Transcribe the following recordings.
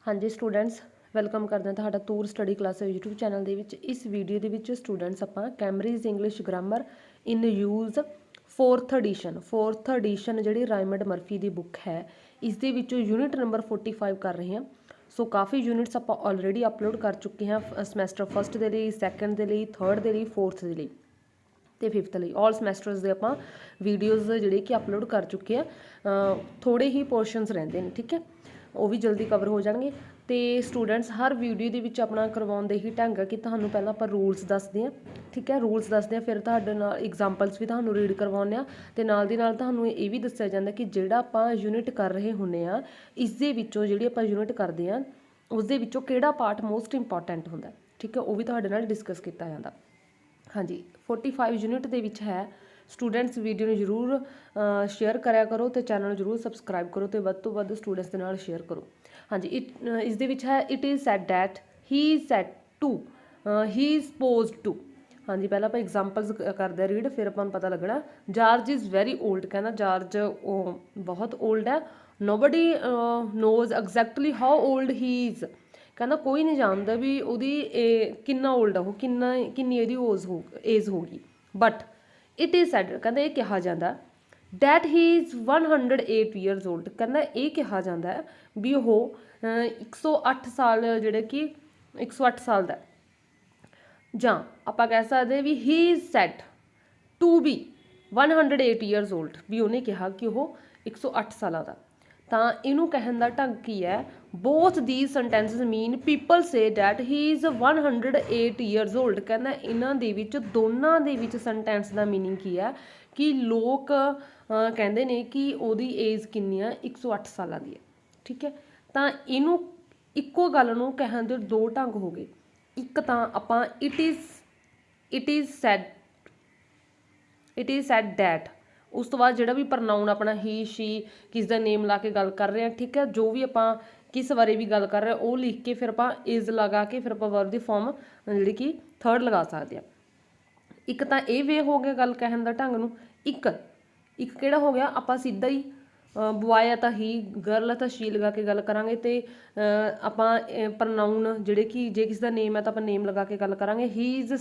हाँ जी students welcome करते हैं ਤੁਹਾਡਾ ਤੂਰ ਸਟੱਡੀ ਕਲਾਸ YouTube ਚੈਨਲ ਦੇ ਵਿੱਚ। ਇਸ ਵੀਡੀਓ ਦੇ ਵਿੱਚ ਸਟੂਡੈਂਟਸ ਆਪਾਂ ਕੈਮਬਰਿਜ ਇੰਗਲਿਸ਼ ਗ੍ਰਾਮਰ ਇਨ ਯੂਜ਼ 4th ਐਡੀਸ਼ਨ ਜਿਹੜੀ ਰਾਇਮੰਡ ਮਰਫੀ ਦੀ ਬੁੱਕ ਹੈ ਇਸ ਦੇ ਵਿੱਚੋਂ ਯੂਨਿਟ ਨੰਬਰ 45 ਕਰ ਰਹੇ ਹਾਂ। ਸੋ ਕਾफ़ी ਯੂਨਿਟਸ ਆਪਾਂ ਆਲਰੇਡੀ ਅਪਲੋਡ ਕਰ ਚੁੱਕੇ ਹਾਂ ਸਮੈਸਟਰ ਫਸਟ ਦੇ ਲਈ, ਸੈਕੰਡ ਦੇ ਲਈ, ਥਰਡ ਦੇ ਲਈ, ਫੋਰਥ ਦੇ ਲਈ ਤੇ ਫਿਫਥ ਲਈ। ਆਲ ਸਮੈਸਟਰਸ ਦੇ ਆਪਾਂ ਵੀਡੀਓਜ਼ ਜਿਹੜੇ ਕਿ ਅਪਲੋਡ ਕਰ ਚੁੱਕੇ ਆ। ਥੋੜੇ ਹੀ ਪੋਰਸ਼ਨਸ ਰਹਿੰਦੇ ਨੇ, ਠੀਕ ਹੈ, ਉਹ ਵੀ ਜਲਦੀ ਕਵਰ ਹੋ ਜਾਣਗੇ। ਤੇ ਸਟੂਡੈਂਟਸ ਹਰ ਵੀਡੀਓ ਦੇ ਵਿੱਚ ਆਪਣਾ ਕਰਵਾਉਣ ਦੇ ਹੀ ਢੰਗ ਹੈ ਕਿ ਤੁਹਾਨੂੰ ਪਹਿਲਾਂ ਆਪਾਂ ਰੂਲਸ ਦੱਸਦੇ ਹਾਂ, ਠੀਕ ਹੈ, ਰੂਲਸ ਦੱਸਦੇ ਹਾਂ, ਫਿਰ ਤੁਹਾਡੇ ਨਾਲ ਐਗਜ਼ਾਮਪਲਸ ਵੀ ਤੁਹਾਨੂੰ ਰੀਡ ਕਰਵਾਉਂਦੇ ਹਾਂ ਤੇ ਨਾਲ ਦੀ ਨਾਲ ਤੁਹਾਨੂੰ ਇਹ ਵੀ ਦੱਸਿਆ ਜਾਂਦਾ ਕਿ ਜਿਹੜਾ ਆਪਾਂ ਯੂਨਿਟ ਕਰ ਰਹੇ ਹੁੰਦੇ ਆ ਇਸ ਦੇ ਵਿੱਚੋਂ ਜਿਹੜੀ ਆਪਾਂ ਯੂਨਿਟ ਕਰਦੇ ਹਾਂ ਉਸ ਦੇ ਵਿੱਚੋਂ ਕਿਹੜਾ ਪਾਰਟ ਮੋਸਟ ਇੰਪੋਰਟੈਂਟ ਹੁੰਦਾ, ਠੀਕ ਹੈ, ਉਹ ਵੀ ਤੁਹਾਡੇ ਨਾਲ ਡਿਸਕਸ ਕੀਤਾ ਜਾਂਦਾ। हाँ जी 45 यूनिट ਦੇ ਵਿੱਚ ਹੈ। ਸਟੂਡੈਂਟਸ ਵੀਡੀਓ ਨੂੰ ਜ਼ਰੂਰ ਸ਼ੇਅਰ ਕਰਿਆ ਕਰੋ ਤੇ ਚੈਨਲ ਨੂੰ ਜ਼ਰੂਰ ਸਬਸਕ੍ਰਾਈਬ ਕਰੋ ਤੇ ਵੱਧ ਤੋਂ ਵੱਧ ਸਟੂਡੈਂਟਸ ਦੇ ਨਾਲ ਸ਼ੇਅਰ ਕਰੋ। ਹਾਂਜੀ ਇਸ ਦੇ ਵਿੱਚ ਹੈ it is said that, he said to, he is supposed to. ਹਾਂਜੀ ਪਹਿਲਾਂ ਆਪਾਂ ਐਗਜ਼ਾਮਪਲਸ ਕਰਦੇ ਹਾਂ ਰੀਡ, ਫਿਰ ਆਪਾਂ ਨੂੰ ਪਤਾ ਲੱਗਣਾ। ਜਾਰਜ ਇਜ਼ ਵੈਰੀ ਓਲਡ, ਕਹਿੰਦਾ ਜਾਰਜ ਉਹ ਬਹੁਤ ਓਲਡ ਹੈ। Nobody knows exactly how old he is, ਕਹਿੰਦਾ ਕੋਈ ਨਹੀਂ ਜਾਣਦਾ ਵੀ ਉਹਦੀ ਕਿੰਨਾ ਓਲਡ ਆ, ਉਹ ਕਿੰਨੀ ਇਹਦੀ ਏਜ ਹੋਊਗੀ। ਬਟ ਇਟ ਇਜ਼ ਸੈਡ, ਕਹਿੰਦਾ ਇਹ ਕਿਹਾ ਜਾਂਦਾ that he is 108 years old, ਕਹਿੰਦਾ ਇਹ ਕਿਹਾ ਜਾਂਦਾ ਵੀ ਉਹ 108 ਸਾਲ ਜਿਹੜੇ ਕਿ 108 ਸਾਲ ਦਾ। ਜਾਂ ਆਪਾਂ ਕਹਿ ਸਕਦੇ ਵੀ he is said to be 108 years old, ਵੀ ਉਹਨੇ ਕਿਹਾ ਕਿ ਉਹ 108 ਸਾਲਾਂ ਦਾ। ਤਾਂ ਇਹਨੂੰ ਕਹਿਣ ਦਾ ਢੰਗ ਕੀ ਹੈ? Both these sentences mean people say that he is 108 years old, ਕਹਿੰਦਾ ਇਹਨਾਂ ਦੇ ਵਿੱਚ ਦੋਨਾਂ ਦੇ ਵਿੱਚ ਸੈਂਟੈਂਸ ਦਾ ਮੀਨਿੰਗ ਕੀ ਹੈ ਕਿ ਲੋਕ ਕਹਿੰਦੇ ਨੇ ਕਿ ਉਹਦੀ ਏਜ ਕਿੰਨੀ ਆ, 108 ਸਾਲਾਂ ਦੀ ਹੈ, ਠੀਕ ਹੈ। ਤਾਂ ਇਹਨੂੰ ਇੱਕੋ ਗੱਲ ਨੂੰ ਕਹਿਣ ਦੇ ਦੋ ਢੰਗ ਹੋ ਗਏ। ਇੱਕ ਤਾਂ ਆਪਾਂ ਇਟ ਇਜ਼ ਸੈਡ ਡੈਟ, ਉਸ ਤੋਂ ਬਾਅਦ ਜਿਹੜਾ ਵੀ ਪ੍ਰਨਾਊਨ ਆਪਣਾ ਹੀ, ਸ਼ੀ, ਕਿਸ ਦਾ ਨੇਮ ਲਾ ਕੇ ਗੱਲ ਕਰ ਰਹੇ ਹਾਂ, ਠੀਕ ਹੈ, ਜੋ ਵੀ ਆਪਾਂ ਕਿਸ ਬਾਰੇ ਵੀ ਗੱਲ ਕਰ ਰਹੇ ਹਾਂ ਉਹ ਲਿਖ ਕੇ ਫਿਰ ਆਪਾਂ ਇਜ਼ ਲਗਾ ਕੇ ਫਿਰ ਆਪਾਂ ਵਰਬ ਦੀ ਫਾਰਮ ਜਿਹੜੀ ਕਿ ਥਰਡ ਲਗਾ ਸਕਦੇ ਹਾਂ। ਇੱਕ ਤਾਂ ਇਹ ਵੇ ਹੋ ਗਿਆ ਗੱਲ ਕਹਿਣ ਦਾ ਢੰਗ ਨੂੰ। ਇੱਕ ਕਿਹੜਾ ਹੋ ਗਿਆ, ਆਪਾਂ ਸਿੱਧਾ ਹੀ ਬੁਆਏ ਆ ਤਾਂ ਹੀ, ਗਰਲ ਆ ਤਾਂ ਸ਼ੀ ਲਗਾ ਕੇ ਗੱਲ ਕਰਾਂਗੇ ਤੇ ਆਪਾਂ ਪ੍ਰਨਾਊਨ ਜਿਹੜੇ ਕਿ ਜੇ ਕਿਸ ਦਾ ਨੇਮ ਹੈ ਤਾਂ ਆਪਾਂ ਨੇਮ ਲਗਾ ਕੇ ਗੱਲ ਕਰਾਂਗੇ। He is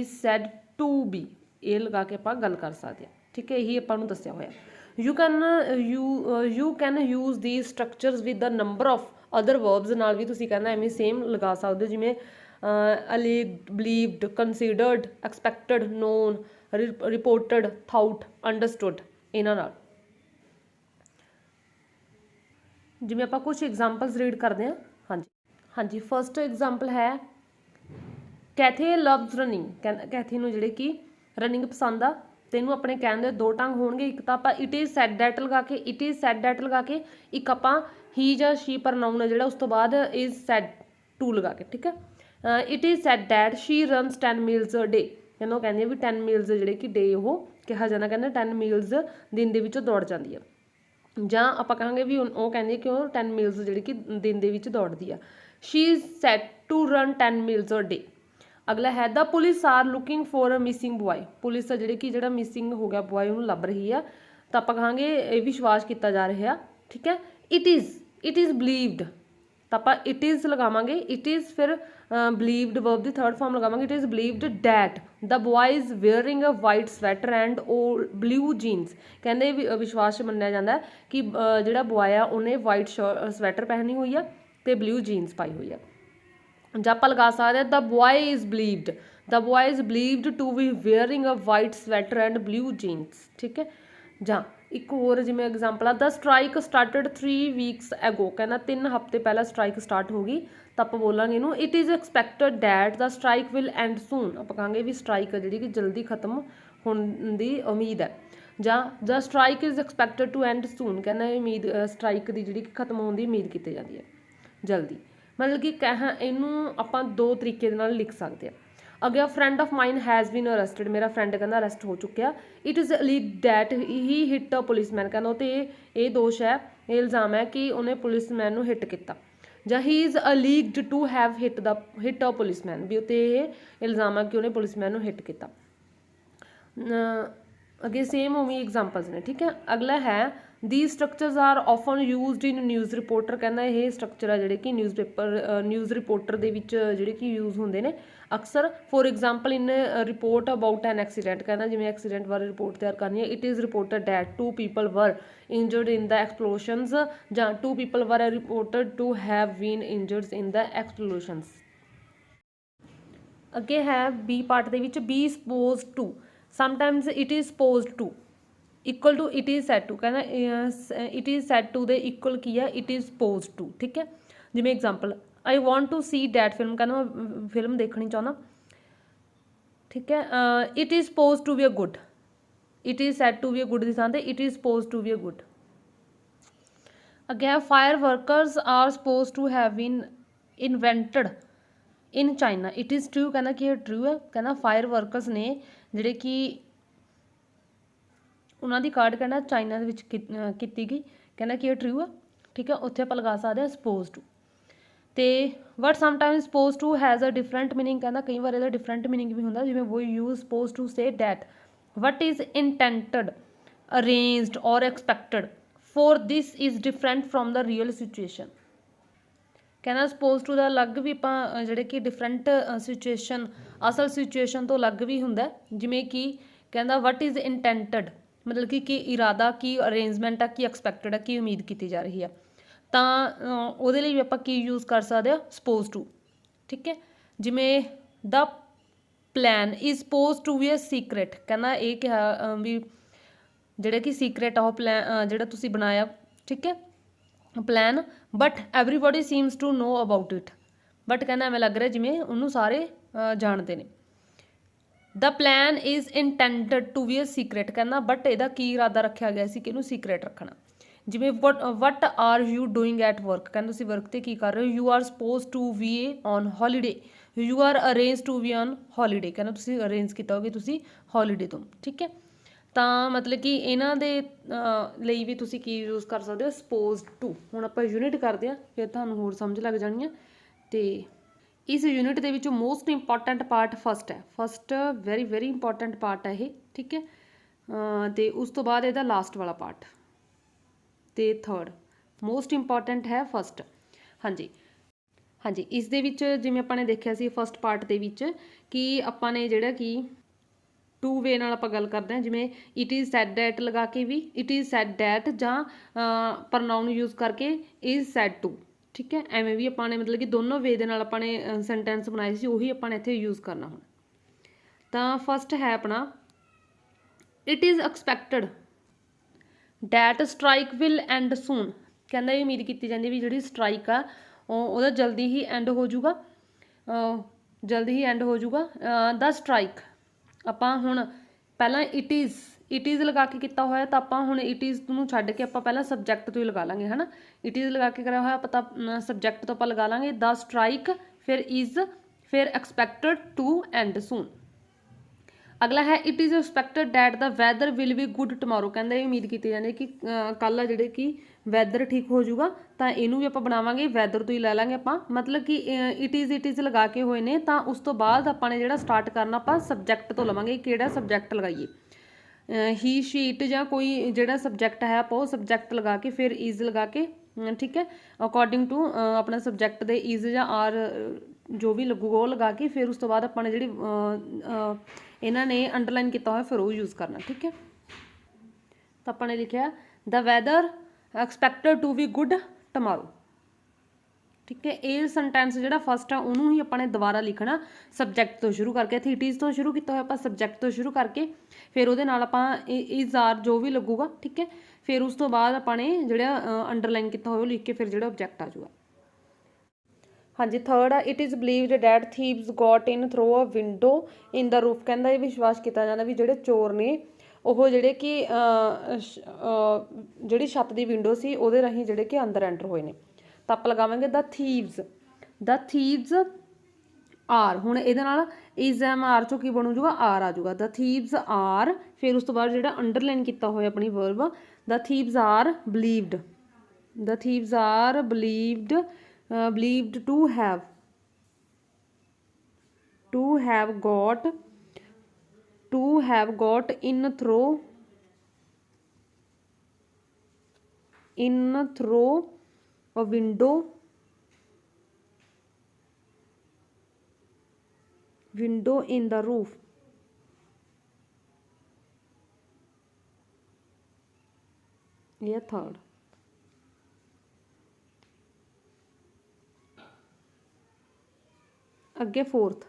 said to be, ਇਹ ਲਗਾ ਕੇ ਆਪਾਂ ਗੱਲ ਕਰ ਸਕਦੇ ਹਾਂ, ਠੀਕ ਹੈ, ਇਹੀ ਆਪਾਂ ਨੂੰ ਦੱਸਿਆ ਹੋਇਆ। You can use these structures with the number of other verbs, ਨਾਲ ਵੀ ਤੁਸੀਂ ਕਹਿੰਦਾ ਐਵੇਂ ਸੇਮ ਲਗਾ ਸਕਦੇ ਹੋ, ਜਿਵੇਂ alleged, believed, considered, expected, known, reported, thought, understood, ਇਹਨਾਂ ਨਾਲ। ਜਿਵੇਂ ਆਪਾਂ ਕੁਝ ਐਗਜ਼ਾਮਪਲਸ ਰੀਡ ਕਰਦੇ ਹਾਂ। ਹਾਂਜੀ ਫਸਟ ਐਗਜ਼ਾਮਪਲ ਹੈ ਕੈਥੇ ਲਵਜ਼ ਰਨਿੰਗ, ਕਹਿੰਦਾ ਕੈਥੇ ਨੂੰ ਜਿਹੜੇ ਕਿ ਰਨਿੰਗ ਪਸੰਦ ਆ। ਤੇ ਇਹਨੂੰ ਆਪਣੇ ਕਹਿਣ ਦੇ ਦੋ ਢੰਗ ਹੋਣਗੇ। ਇੱਕ ਤਾਂ ਆਪਾਂ ਇਟ ਇਜ਼ ਸੈਡ ਡੈਟ ਲਗਾ ਕੇ, ਇੱਕ ਆਪਾਂ ਹੀ ਜਾਂ ਸ਼ੀ ਪ੍ਰਨਾਊਨ ਹੈ ਜਿਹੜਾ ਉਸ ਤੋਂ ਬਾਅਦ ਇਜ਼ ਸੈਡ ਟੂ ਲਗਾ ਕੇ, ਠੀਕ ਹੈ। It is said that she runs 10 miles a day, ਕਹਿੰਦਾ ਉਹ ਕਹਿੰਦੀ ਵੀ 10 ਮੀਲਸ ਜਿਹੜੇ ਕਿ ਡੇ ਉਹ ਕਿਹਾ ਜਾਂਦਾ, ਕਹਿੰਦਾ 10 ਮੀਲਸ ਦਿਨ ਦੇ ਵਿੱਚੋਂ ਦੌੜ ਜਾਂਦੀ ਆ। ਜਾਂ ਆਪਾਂ ਕਹਾਂਗੇ ਵੀ ਉਹ ਕਹਿੰਦੀ ਕਿ ਉਹ 10 ਮੀਲਸ ਜਿਹੜੀ ਕਿ ਦਿਨ ਦੇ ਵਿੱਚ ਦੌੜਦੀ ਆ। She is said to run 10 miles a day. ਅਗਲਾ ਹੈ the police are looking for a missing boy, police ਆ ਜਿਹੜਾ ਮਿਸਿੰਗ ਹੋ ਗਿਆ ਬੁਆਏ ਉਹਨੂੰ ਲੱਭ ਰਹੀ ਆ। ਤਾਂ ਆਪਾਂ ਕਹਾਂਗੇ ਇਹ ਵਿਸ਼ਵਾਸ ਕੀਤਾ ਜਾ ਰਿਹਾ, ਠੀਕ ਹੈ। ਇਟ ਇਜ਼ ਬਲੀਵਡ, ਤਾਂ ਆਪਾਂ ਇਟ ਇਜ਼ ਲਗਾਵਾਂਗੇ, ਇਟ ਇਜ਼ ਫਿਰ ਬਲੀਵਡ ਵਰਬ ਦੀ ਥਰਡ ਫਾਰਮ ਲਗਾਵਾਂਗੇ। It is believed that the boy is wearing a white sweater and ਉਹ ਬਲੂ ਜੀਨਸ, ਕਹਿੰਦੇ ਵਿਸ਼ਵਾਸ ਮੰਨਿਆ ਜਾਂਦਾ ਕਿ ਜਿਹੜਾ ਬੁਆਏ ਆ ਉਹਨੇ ਵਾਈਟ ਸਵੈਟਰ ਪਹਿਨੀ ਹੋਈ ਆ ਤੇ ਬਲੂ ਜੀਨਸ ਪਾਈ ਹੋਈ ਆ। ਜਾਂ ਆਪਾਂ ਲਗਾ ਸਕਦੇ ਹਾਂ the boy is believed to be wearing a white sweater and blue jeans, ਠੀਕ ਹੈ। ਜਾਂ ਇੱਕ ਹੋਰ ਜਿਵੇਂ ਐਗਜ਼ਾਮਪਲ ਆ the strike started 3 weeks ago, ਕਹਿੰਦਾ 3 ਹਫ਼ਤੇ ਪਹਿਲਾਂ ਸਟ੍ਰਾਈਕ ਸਟਾਰਟ ਹੋ ਗਈ। ਤਾਂ ਆਪਾਂ ਬੋਲਾਂਗੇ ਇਹਨੂੰ it is expected that the strike will end soon, ਆਪਾਂ ਕਹਾਂਗੇ ਵੀ ਸਟ੍ਰਾਈਕ ਜਿਹੜੀ ਕਿ ਜਲਦੀ ਖਤਮ ਹੋਣ ਦੀ ਉਮੀਦ ਹੈ। ਜਾਂ the strike is expected to end soon, ਕਹਿੰਦਾ ਸਟ੍ਰਾਈਕ ਦੀ ਜਿਹੜੀ ਕਿ ਖਤਮ ਹੋਣ ਦੀ ਉਮੀਦ ਕੀਤੀ ਜਾਂਦੀ ਹੈ ਜਲਦੀ। ਮਤਲਬ ਕਿ ਇਹਨੂੰ ਆਪਾਂ ਦੋ ਤਰੀਕੇ ਦੇ ਨਾਲ ਲਿਖ ਸਕਦੇ ਹਾਂ। ਅੱਗੇ friend of mine has been arrested, ਮੇਰਾ ਫਰੈਂਡ ਕਹਿੰਦਾ ਅਰੈਸਟ ਹੋ ਚੁੱਕਿਆ। It is alleged that he hit a policeman, ਕਹਿੰਦਾ ਉਹ ਤੇ ਇਹ ਦੋਸ਼ ਹੈ, ਇਹ ਇਲਜ਼ਾਮ ਹੈ ਕਿ ਉਹਨੇ ਪੁਲਿਸਮੈਨ ਨੂੰ ਹਿੱਟ ਕੀਤਾ। ਜਾਂ he is alleged to have hit a policeman, ਵੀ ਉਹ ਤੇ ਇਹ ਇਲਜ਼ਾਮ ਹੈ ਕਿ ਉਹਨੇ ਪੁਲਿਸਮੈਨ ਨੂੰ ਹਿੱਟ ਕੀਤਾ। ਅੱਗੇ ਸੇਮ ਉਵੇਂ ਐਗਜ਼ਾਮਪਲਸ ਨੇ, ਠੀਕ ਹੈ। ਅਗਲਾ ਹੈ These structures are often used in news reporter, ਕਹਿੰਦਾ ਇਹ ਸਟਰਕਚਰ ਆ ਜਿਹੜੇ ਕਿ ਨਿਊਜ਼ ਰਿਪੋਰਟਰ ਦੇ ਵਿੱਚ ਜਿਹੜੇ ਕਿ ਯੂਜ਼ ਹੁੰਦੇ ਨੇ ਅਕਸਰ। For example in report about an accident, ਕਹਿੰਦਾ ਜਿਵੇਂ ਐਕਸੀਡੈਂਟ ਬਾਰੇ ਰਿਪੋਰਟ ਤਿਆਰ ਕਰਨੀ ਹੈ। It is reported that 2 people were injured in the explosions, ਜਾਂ 2 people were reported to have been injured in the explosions। ਅੱਗੇ ਹੈ ਬੀ ਪਾਰਟ ਦੇ ਵਿੱਚ B suppose to, sometimes it is supposed to equal to it is said to, ਕਹਿੰਦਾ it is said to ਦੇ equal ਕੀ ਹੈ, it is supposed to. ਠੀਕ ਹੈ, ਜਿਵੇਂ example I want to see that film, ਕਹਿੰਦਾ ਮੈਂ ਫਿਲਮ ਦੇਖਣੀ ਚਾਹੁੰਦਾ। ਠੀਕ ਹੈ, it is suppose to be a good, it is said to be a good ਦੀ ਥਾਂ ਤੇ it is suppose to be a good. ਅੱਗੇ ਹੈ fire workers are suppose to have been invented in China, it is true, ਕਹਿੰਦਾ ਕਿ ਇਹ true ਹੈ। ਕਹਿੰਦਾ ਫਾਇਰ ਵਰਕਰਸ ਨੇ ਜਿਹੜੇ ਕਿ ਉਹਨਾਂ ਦੀ ਕਾਢ ਕਹਿੰਦਾ ਚਾਈਨਾ ਦੇ ਵਿੱਚ ਕੀਤੀ ਗਈ, ਕਹਿੰਦਾ ਕਿ ਇਹ ਟਰੂ ਆ। ਠੀਕ ਹੈ, ਉੱਥੇ ਆਪਾਂ ਲਗਾ ਸਕਦੇ ਹਾਂ ਸਪੋਜ਼ ਟੂ। ਤੇ but sometimes suppose to has a different meaning, ਕਹਿੰਦਾ ਕਈ ਵਾਰ ਇਹਦਾ ਡਿਫਰੈਂਟ ਮੀਨਿੰਗ ਵੀ ਹੁੰਦਾ, ਜਿਵੇਂ we use suppose to say that what is intended arranged or expected for this is different from the real situation. ਕਹਿੰਦਾ suppose to ਦਾ ਅਲੱਗ ਵੀ ਆਪਾਂ ਜਿਹੜੇ ਕਿ ਡਿਫਰੈਂਟ ਸਿਚੁਏਸ਼ਨ ਅਸਲ ਸਿਚੁਏਸ਼ਨ ਤੋਂ ਅਲੱਗ ਵੀ ਹੁੰਦਾ, ਜਿਵੇਂ ਕਿ ਕਹਿੰਦਾ ਵਟ ਇਜ਼ ਇੰਟੈਂਟਡ ਮਤਲਬ ਕਿ ਕੀ ਇਰਾਦਾ, ਕੀ ਅਰੇਂਜਮੈਂਟ ਆ, ਕੀ ਐਕਸਪੈਕਟਡ ਆ, ਕੀ ਉਮੀਦ ਕੀਤੀ ਜਾ ਰਹੀ ਆ, ਤਾਂ ਉਹਦੇ ਲਈ ਵੀ ਆਪਾਂ ਕੀ ਯੂਜ਼ ਕਰ ਸਕਦੇ ਹਾਂ ਸਪੋਜ਼ ਟੂ। ਠੀਕ ਹੈ, ਜਿਵੇਂ the plan is suppose to be a secret, ਕਹਿੰਦਾ ਇਹ ਕਿਹਾ ਵੀ ਜਿਹੜੇ ਕਿ ਸੀਕਰੇਟ ਆ ਉਹ ਪਲਾਨ ਜਿਹੜਾ ਤੁਸੀਂ ਬਣਾਇਆ, ਠੀਕ ਹੈ plan, but everybody seems to know about it, but ਕਹਿੰਦਾ ਐਵੇਂ ਲੱਗ ਰਿਹਾ ਜਿਵੇਂ ਉਹਨੂੰ ਸਾਰੇ ਜਾਣਦੇ ਨੇ। The plan is intended to be a secret, ਕਹਿੰਦਾ ਬਟ ਇਹਦਾ ਕੀ ਇਰਾਦਾ ਰੱਖਿਆ ਗਿਆ ਸੀ ਕਿ ਇਹਨੂੰ ਸੀਕਰੇਟ ਰੱਖਣਾ। ਜਿਵੇਂ what are you doing at work, ਕਹਿੰਦਾ ਤੁਸੀਂ ਵਰਕ 'ਤੇ ਕੀ ਕਰ ਰਹੇ ਹੋ। You are suppose to be on holiday, you are arrange to be on holiday, ਕਹਿੰਦਾ ਤੁਸੀਂ ਅਰੇਂਜ ਕੀਤਾ ਹੋਵੇ ਤੁਸੀਂ ਹੌਲੀਡੇ ਤੋਂ। ਠੀਕ ਹੈ, ਤਾਂ ਮਤਲਬ ਕਿ ਇਹਨਾਂ ਦੇ ਲਈ ਵੀ ਤੁਸੀਂ ਕੀ ਯੂਜ਼ ਕਰ ਸਕਦੇ ਹੋ ਸਪੋਜ਼ ਟੂ। ਹੁਣ ਆਪਾਂ ਯੂਨਿਟ ਕਰਦੇ ਹਾਂ, ਫਿਰ ਤੁਹਾਨੂੰ ਹੋਰ ਸਮਝ ਲੱਗ ਜਾਣੀ ਆ। ਅਤੇ ਇਸ ਯੂਨਿਟ ਦੇ ਵਿੱਚ ਮੋਸਟ ਇੰਪੋਰਟੈਂਟ ਪਾਰਟ ਫਸਟ ਹੈ, first very very important part ਹੈ ਇਹ। ਠੀਕ ਹੈ, ਅਤੇ ਉਸ ਤੋਂ ਬਾਅਦ ਇਹਦਾ ਲਾਸਟ ਵਾਲਾ ਪਾਰਟ ਅਤੇ ਥਰਡ ਮੋਸਟ ਇੰਪੋਰਟੈਂਟ ਹੈ ਫਸਟ। ਹਾਂਜੀ ਹਾਂਜੀ, ਇਸ ਦੇ ਵਿੱਚ ਜਿਵੇਂ ਆਪਾਂ ਨੇ ਦੇਖਿਆ ਸੀ ਫਸਟ ਪਾਰਟ ਦੇ ਵਿੱਚ ਕਿ ਆਪਾਂ ਨੇ ਜਿਹੜਾ ਕਿ ਟੂ ਵੇ ਨਾਲ ਆਪਾਂ ਗੱਲ ਕਰਦੇ ਹਾਂ, ਜਿਵੇਂ ਇਟ ਇਜ਼ ਸੈਡ ਡੈਟ ਲਗਾ ਕੇ ਵੀ, ਇਟ ਇਜ਼ ਸੈਡ ਡੈਟ, ਜਾਂ ਪ੍ਰਨਾਊਨ ਯੂਜ਼ ਕਰਕੇ ਇਜ਼ ਸੈਡ ਟੂ। ਠੀਕ ਹੈ, ਐਵੇਂ ਵੀ ਆਪਾਂ ਨੇ ਮਤਲਬ ਕਿ ਦੋਨੋਂ ਵੇ ਦੇ ਨਾਲ ਆਪਾਂ ਨੇ ਸੈਂਟੈਂਸ ਬਣਾਏ ਸੀ, ਉਹੀ ਆਪਾਂ ਨੇ ਇੱਥੇ ਯੂਜ਼ ਕਰਨਾ ਹੁਣ। ਤਾਂ ਫਸਟ ਹੈ ਆਪਣਾ it is expected that strike will end soon, ਕਹਿੰਦਾ ਇਹ ਉਮੀਦ ਕੀਤੀ ਜਾਂਦੀ ਵੀ ਜਿਹੜੀ ਸਟ੍ਰਾਈਕ ਆ ਉਹਦਾ ਜਲਦੀ ਹੀ ਐਂਡ ਹੋ ਜਾਊਗਾ, ਜਲਦੀ ਹੀ ਐਂਡ ਹੋ ਜਾਊਗਾ। ਦਾ ਸਟ੍ਰਾਈਕ ਆਪਾਂ ਹੁਣ ਪਹਿਲਾਂ ਇਟ ਇਜ਼ ਲਗਾ ਕੇ ਕੀਤਾ ਹੋਇਆ, ਤਾਂ ਆਪਾਂ ਹੁਣ ਇਟ ਇਜ਼ ਨੂੰ ਛੱਡ ਕੇ ਆਪਾਂ ਪਹਿਲਾਂ ਸਬਜੈਕਟ ਤੋਂ ਹੀ ਲਗਾ ਲਾਂਗੇ, ਹੈ ਨਾ। ਇਟ ਇਜ਼ ਲਗਾ ਕੇ ਕਰਿਆ ਹੋਇਆ ਆਪਾਂ ਸਬਜੈਕਟ ਤੋਂ ਆਪਾਂ ਲਗਾ ਲਾਂਗੇ ਦਾ ਸਟ੍ਰਾਈਕ, ਫਿਰ ਇਜ਼, ਫਿਰ ਐਕਸਪੈਕਟਡ ਟੂ ਐਂਡ ਸੂਨ। ਅਗਲਾ ਹੈ it is expected that the weather will be good tomorrow, ਕਹਿੰਦਾ ਇਹ ਉਮੀਦ ਕੀਤੀ ਜਾਂਦੀ ਕਿ ਕੱਲ੍ਹ ਆ ਜਿਹੜੇ ਕਿ ਵੈਦਰ ਠੀਕ ਹੋ ਜਾਊਗਾ, ਤਾਂ ਇਹਨੂੰ ਵੀ ਆਪਾਂ ਬਣਾਵਾਂਗੇ ਵੈਦਰ ਤੋਂ ਹੀ ਲੈ ਲਾਂਗੇ ਆਪਾਂ। ਮਤਲਬ ਕਿ ਇਟ ਇਜ਼ ਲਗਾ ਕੇ ਹੋਏ ਨੇ, ਤਾਂ ਉਸ ਤੋਂ ਬਾਅਦ ਆਪਾਂ ਨੇ ਜਿਹੜਾ ਸਟਾਰਟ ਕਰਨਾ ਆਪਾਂ ਸਬਜੈਕਟ ਤੋਂ ਲਵਾਂਗੇ, ਕਿਹੜਾ ਸਬਜੈਕਟ ਲਗਾਈਏ, ਹੀ ਸ਼ੀਟ ਜਾਂ ਕੋਈ ਜਿਹੜਾ ਸਬਜੈਕਟ ਹੈ ਆਪਾਂ ਉਹ ਸਬਜੈਕਟ ਲਗਾ ਕੇ ਫਿਰ ਇਜ਼ ਲਗਾ ਕੇ। ਠੀਕ ਹੈ, ਅਕੋਰਡਿੰਗ ਟੂ ਆਪਣਾ ਸਬਜੈਕਟ ਦੇ ਇਜ਼ ਜਾਂ ਆਰ ਜੋ ਵੀ ਲੱਗੂਗਾ ਉਹ ਲਗਾ ਕੇ, ਫਿਰ ਉਸ ਤੋਂ ਬਾਅਦ ਆਪਾਂ ਨੇ ਜਿਹੜੀ ਇਹਨਾਂ ਨੇ ਅੰਡਰਲਾਈਨ ਕੀਤਾ ਹੋਇਆ ਫਿਰ ਉਹ ਯੂਜ਼ ਕਰਨਾ। ਠੀਕ ਹੈ, ਤਾਂ ਆਪਾਂ ਨੇ ਲਿਖਿਆ the weather expected to be good tomorrow. ਠੀਕ ਹੈ, ਇਹ ਸੈਂਟੈਂਸ ਜਿਹੜਾ ਫਸਟ ਆ ਉਹਨੂੰ ਹੀ ਆਪਾਂ ਨੇ ਦੁਬਾਰਾ ਲਿਖਣਾ ਸਬਜੈਕਟ ਤੋਂ ਸ਼ੁਰੂ ਕਰਕੇ। ਇੱਥੇ ਇਟ ਇਜ਼ ਤੋਂ ਸ਼ੁਰੂ ਕੀਤਾ ਹੋਇਆ ਆਪਾਂ ਸਬਜੈਕਟ ਤੋਂ ਸ਼ੁਰੂ ਕਰਕੇ, ਫਿਰ ਉਹਦੇ ਨਾਲ ਆਪਾਂ ਇਜ਼ ਆਰ ਜੋ ਵੀ ਲੱਗੂਗਾ। ਠੀਕ ਹੈ, ਫਿਰ ਉਸ ਤੋਂ ਬਾਅਦ ਆਪਾਂ ਨੇ ਜਿਹੜਾ ਅੰਡਰਲਾਈਨ ਕੀਤਾ ਹੋਇਆ ਉਹ ਲਿਖ ਕੇ ਫਿਰ ਜਿਹੜਾ ਆਬਜੈਕਟ ਆ ਜਾਊਗਾ। ਹਾਂਜੀ, ਥਰਡ ਆ it is believed that thieves got in through a window in the roof, ਕਹਿੰਦਾ ਇਹ ਵਿਸ਼ਵਾਸ ਕੀਤਾ ਜਾਂਦਾ ਵੀ ਜਿਹੜੇ ਚੋਰ ਨੇ ਉਹ ਜਿਹੜੇ ਕਿ ਜਿਹੜੀ ਛੱਤ ਦੀ ਵਿੰਡੋ ਸੀ ਉਹਦੇ ਰਾਹੀਂ ਜਿਹੜੇ ਕਿ ਅੰਦਰ ਐਂਟਰ ਹੋਏ ਨੇ, ਤਾਂ ਆਪਾਂ ਲਗਾਵਾਂਗੇ ਦਾ ਥੀਵਸ ਆਰ। ਹੁਣ ਇਹਦੇ ਨਾਲ ਇਜ਼ ਐਮ ਆਰ ਚੋਂ ਕੀ ਬਣੂ ਜੂਗਾ, ਆਰ ਆ ਜੂਗਾ, ਦਾ ਥੀਵਸ ਆਰ, ਫਿਰ ਉਸ ਤੋਂ ਬਾਅਦ ਜਿਹੜਾ ਅੰਡਰਲਾਈਨ ਕੀਤਾ ਹੋਇਆ ਆਪਣੀ ਵਰਬ ਦਾ thieves are believed, the thieves are believed to have got in through in through a window in the roof. ये थर्ड। अगे fourth,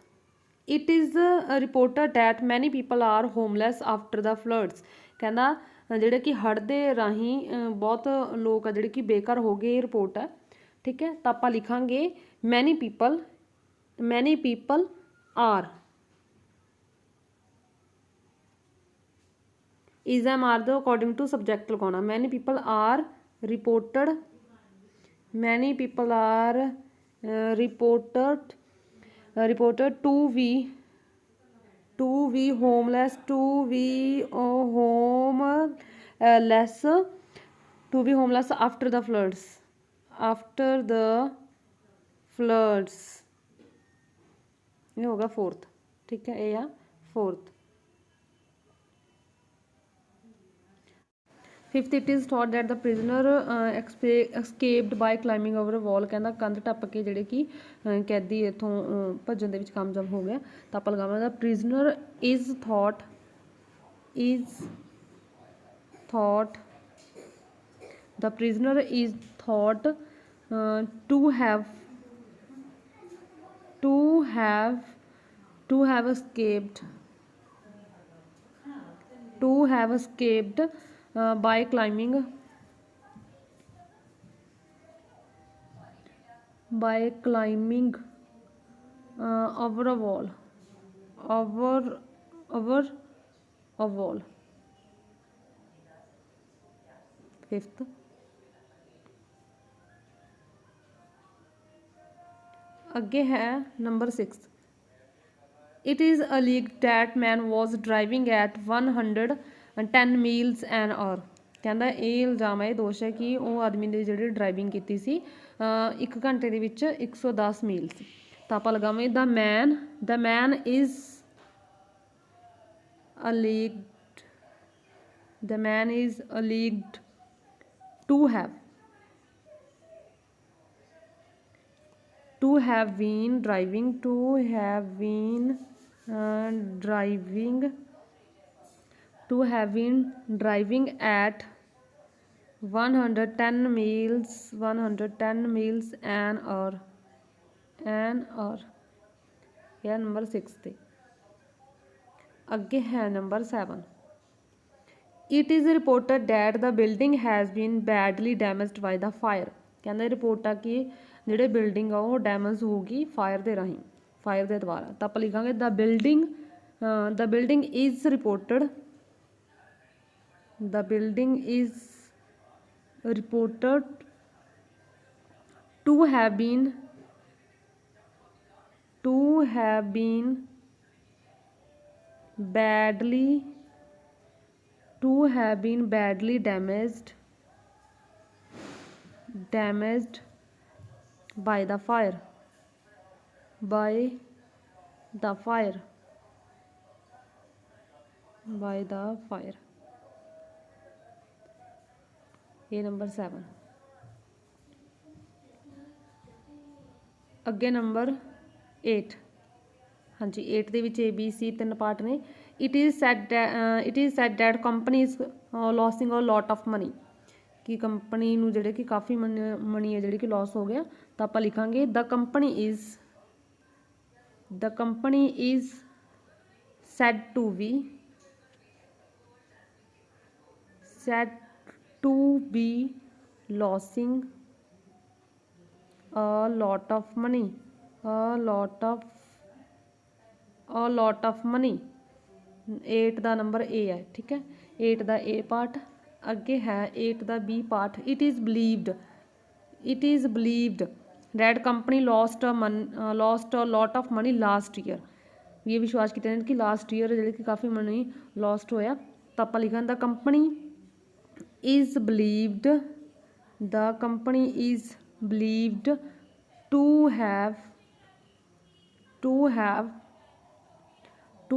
it is reported that many people are homeless after the floods. कहना ਜਿਹੜੇ कि हड़ ਦੇ ਰਾਹੀਂ बहुत लोग आ ਜਿਹੜੇ कि बेघर हो गए, रिपोर्ट है। ठीक है, तो आप लिखांगे many people are is am are the according to subject लगाना। Many people are reported, many people are reported to be homeless, to be homeless, to be homeless after the floods, after the floods. ये होगा fourth. ठीक है, ये आ fourth. Fifth, it is thought that the prisoner escaped by climbing over a wall. कहना कंध टप के ਜਿਹੜੇ कि कैदी इथों भजन ਦੇ ਵਿੱਚ कामयाब हो गया। ਤਾਂ ਆਪਾਂ ਲਗਾਵਾਂਗੇ the prisoner is thought the prisoner is thought to have escaped by climbing over a wall, fifth। अगे है number 6, it is alleged that man was driving at 110 miles an our. कहता ये इल्ज़ाम है, दोष है कि वो आदमी ने जी ड्राइविंग की सी 1 घंटे के 110 मील्स। तो आप लगावे the man is alleged to have been driving at 110 miles an hour. यह नंबर 6 थे। अगे है number 7, it is reported that the building has been badly damaged by the fire. कहना रिपोर्ट आ कि ਜਿਹੜੇ बिल्डिंग आ वो डैमेज होगी फायर के राही, फायर के द्वारा। तो आप लिखांगे the building is reported to have been badly damaged by the fire। ये नंबर 7। अगे नंबर 8। हाँ जी, 8 दे विच ABC 3 पार्ट ने। It is said that company is losing a lot of money. कि कंपनी नूं जिहड़े कि काफ़ी मनी है जिहड़ी कि लॉस हो गया। तो आप लिखांगे the company is said to be losing a lot of money। 8 का नंबर ए है। ठीक है, 8 का ए पार्ट। अगे है 8 का B part, it is believed that company lost a lot of money last year. ये विश्वास किया कि लास्ट ईयर जो कि काफ़ी मनी लॉस्ट होया। तो आप लिखा the company is believed to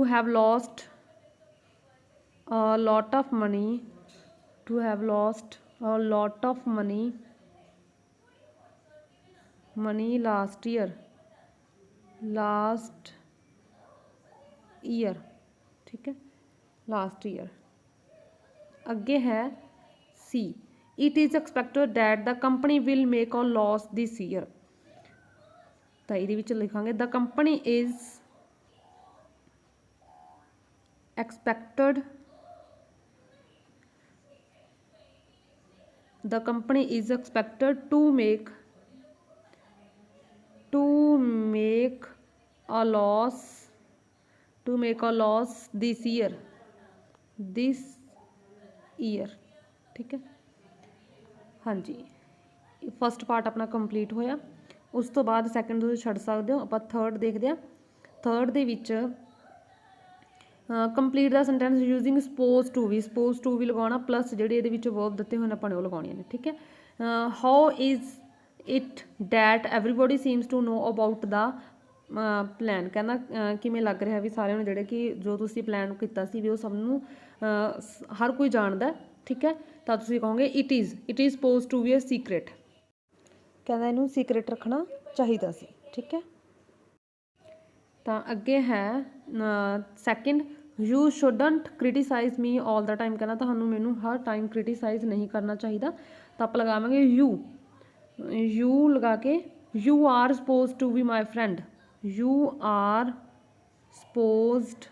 have lost a lot of money a lot of money last year ठीक है, लास्ट ईयर। अगे है C, it is expected that the company will make a loss this year. तो ये लिखांगे the company is expected to make a loss this year ठीक है। हाँ जी, फस्ट पार्ट अपना कंप्लीट होया। उस तो बाद सैकेंड तुसीं छड्ड सकदे हो। आपां थर्ड देखदे हां। थर्ड दे विच complete the sentence using suppose to भी लगाउणा प्लस जिहड़े इहदे विच वर्ब दित्ते होए ने आपां ने ओह लगाउणे ने। ठीक है। How is it that everybody seems to know about the plan. कहना किवें लग रहा भी सारिਆਂ ਨੂੰ ਜਿਹੜੇ कि जो तुसीं प्लैन कीता सी भी ਉਹ सब ਨੂੰ हर कोई जानदा। ठीक है। ਤਾਂ ਤੁਸੀਂ ਕਹੋਗੇ it is suppose to be a secret. कहना इनू सीक्रेट रखना चाहिए सी। ठीक है। तो अगे है second, you shouldn't criticise me all the time. कहना तुहानू मैनू हर टाइम क्रिटिसाइज नहीं करना चाहिए। तो आप लगावांगे यू लगा के you are suppose to be my friend. You are supposed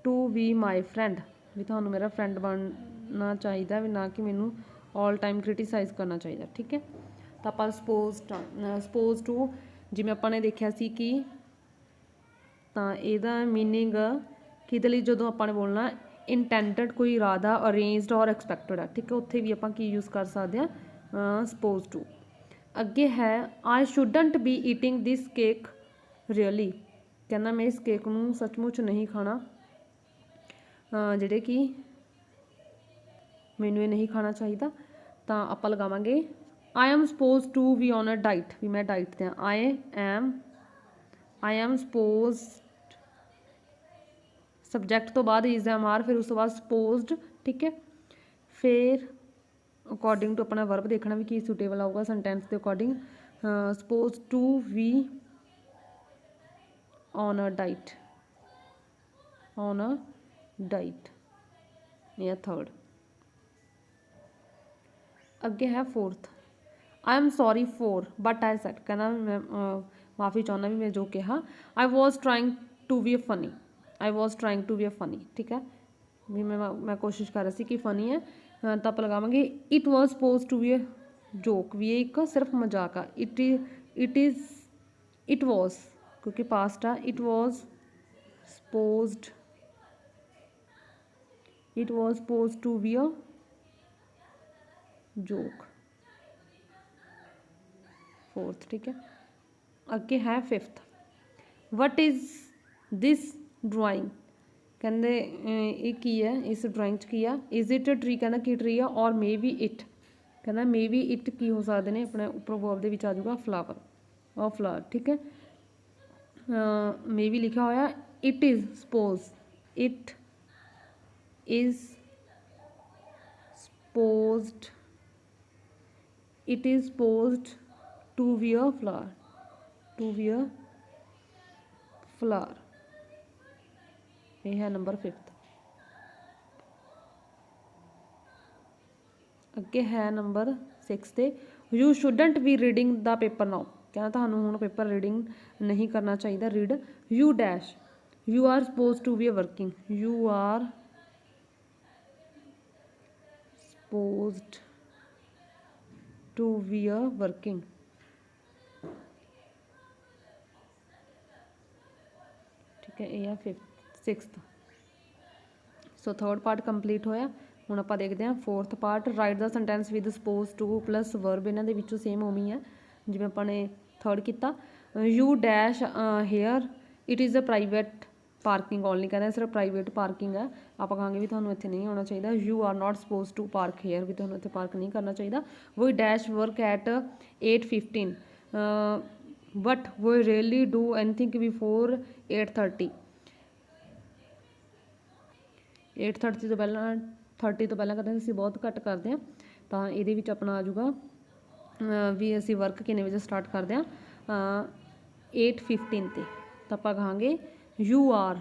to be my friend. भी तुहानू मेरा फ्रेंड बनना चाहिए भी ना कि मैनू ऑल टाइम क्रिटिसाइज करना चाहिए। ठीक है। तो आप सपोज टू जिवें आपां ने देखिया सी कि तो इहदा मीनिंग किहदे लई जदों आपां ने बोलना इंटेंडेड कोई इरादा अरेंजड और एक्सपैक्टेड है। ठीक है। उत्थे भी आपां की यूज़ कर सकते हैं सपोज टू। अगे है I shouldn't be eating this cake really. कहना मैं इस केक नूं सचमुच नहीं खाना, जिहड़े कि मैनू ये नहीं खाना चाहिए। तो आप लगावांगे I am suppose to be on a diet. भी मैं डाइट ते आई एम सपोज सबजैक्ट तो बाद इज एम आर, फिर उस तो बाद सपोज्ड। ठीक है। फिर अकॉर्डिंग टू अपना वर्ब देखना भी की सूटेबल आऊगा सेंटेंस के according. Suppose to be on a diet या थर्ड। अगे है fourth, I am sorry for but I said. कहना मैं माफ़ी चाहना भी मैं जो कहा। I was trying to be funny. ठीक है। भी मैं कोशिश कर रही थी कि फनी है। तो आप लगावांगे it was suppose to be a joke. भी एक सिर्फ मजाक आ। इट वॉज क्योंकि पास्ट आ। It was suppose to be a joke fourth. ठीक है। अगे है fifth, what is this drawing. कहते ये की है इस ड्राइंग च की है। Is it a tree. कहना की ट्री है। और मे बी इट। कहना मे बी इट की हो सकते हैं अपने उपर वर्ब के विच आ जाऊगा फ्लावर और फ्लावर। ठीक है। मे बी लिखा होया it is suppose to be a flower. यह है नंबर फिफ्थ। अगे है number six. You shouldn't be reading the paper now. कहना तुहानू हुण पेपर रीडिंग नहीं करना चाहिए read. You dash you are suppose to be a working. You are supposed to be a working. ठीक है। यह है sixth. So third part complete होया। हुण आपां देखते हैं fourth part. Right the sentence with suppose two plus verb. इन्हां दे विचों सेम उवें ही है जिवें आपां ने थर्ड किया। You dash here it is a private parking only. कहना सिर्फ प्राइवेट पार्किंग है। आप कहांगे भी तुहानू इत्थे नहीं होना चाहिए। You are not suppose to park here. भी तुहानू इत्थे पार्क नहीं करना चाहिए। वो डैश वर्क एट 8:15 बट वो रियली डू एनीथिंग बिफोर 8:30। 8:30 तो पहला 30 ਤੋਂ ਪਹਿਲਾਂ ਕਰਦੇ ਅਸੀਂ ਬਹੁਤ ਘੱਟ ਕਰਦੇ ਹਾਂ, ਤਾਂ ਇਹਦੇ ਵਿੱਚ ਆਪਣਾ ਆ ਜਾਊਗਾ ਵੀ ਅਸੀਂ ਵਰਕ ਕਿੰਨੇ ਵਜੇ ਸਟਾਰਟ ਕਰਦੇ ਹਾਂ 8:15 ਤੇ। ਤਾਂ ਆਪਾਂ ਕਹਾਂਗੇ you are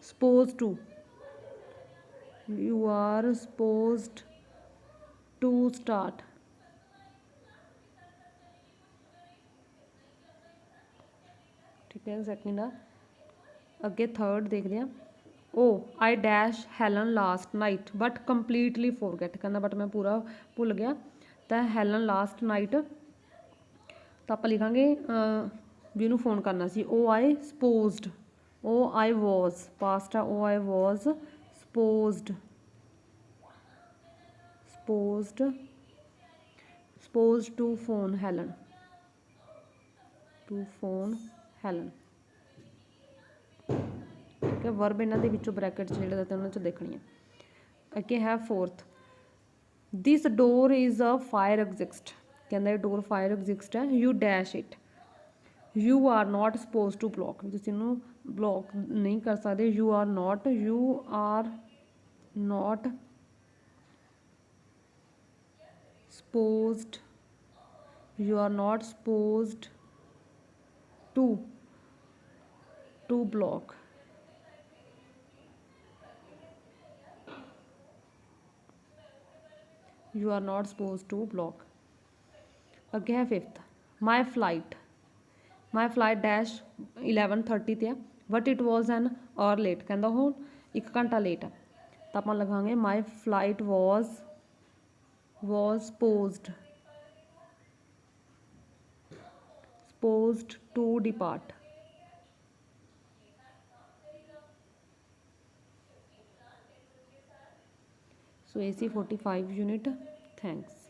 suppose to start. ਠੀਕ ਹੈ, ਸੈਕਿੰਡ ਆ। ਅੱਗੇ ਥਰਡ ਦੇਖਦੇ ਹਾਂ। Oh I dash Helen last night but completely forget, ਕਹਿੰਦਾ ਬਟ ਮੈਂ ਪੂਰਾ ਭੁੱਲ ਗਿਆ। ਤਾਂ ਹੈਲਨ ਲਾਸਟ ਨਾਈਟ ਤਾਂ ਆਪਾਂ ਲਿਖਾਂਗੇ ਵੀ ਉਹਨੂੰ ਫੋਨ ਕਰਨਾ ਸੀ। ਓ ਆਈ ਵਾਜ਼ ਪਾਸਟ ਆ, ਓ ਆਈ ਵਾਜ਼ ਸਪੋਜ਼ਡ ਟੂ ਫੋਨ ਹੈਲਨ ਠੀਕ ਹੈ। ਵਰਬ ਇਹਨਾਂ ਦੇ ਵਿੱਚੋਂ ਬ੍ਰੈਕਟ 'ਚ ਜਿਹੜੇ ਤਾਂ ਉਹਨਾਂ 'ਚ ਦੇਖਣੀ ਹੈ। ਅੱਗੇ ਹੈ fourth, this door is a fire exist, ਕਹਿੰਦਾ ਇਹ ਡੋਰ ਫਾਇਰ ਐਗਜ਼ਿਸਟ ਹੈ। You dash it, you are not suppose to block, ਤੁਸੀਂ ਇਹਨੂੰ ਬਲੌਕ ਨਹੀਂ ਕਰ ਸਕਦੇ। You are not supposed to block. You are not supposed to block. ਅੱਗੇ ਹੈ ਫਿਫਥ, ਮਾਈ ਫਲਾਈਟ ਡੈਸ਼ 11:30 ਤੇ ਆ but it was an hour late, ਕਹਿੰਦਾ ਉਹ 1 ਘੰਟਾ ਲੇਟ ਆ। ਤਾਂ ਆਪਾਂ ਲਿਖਾਂਗੇ my flight was supposed to depart. So AC 45 unit. Thanks.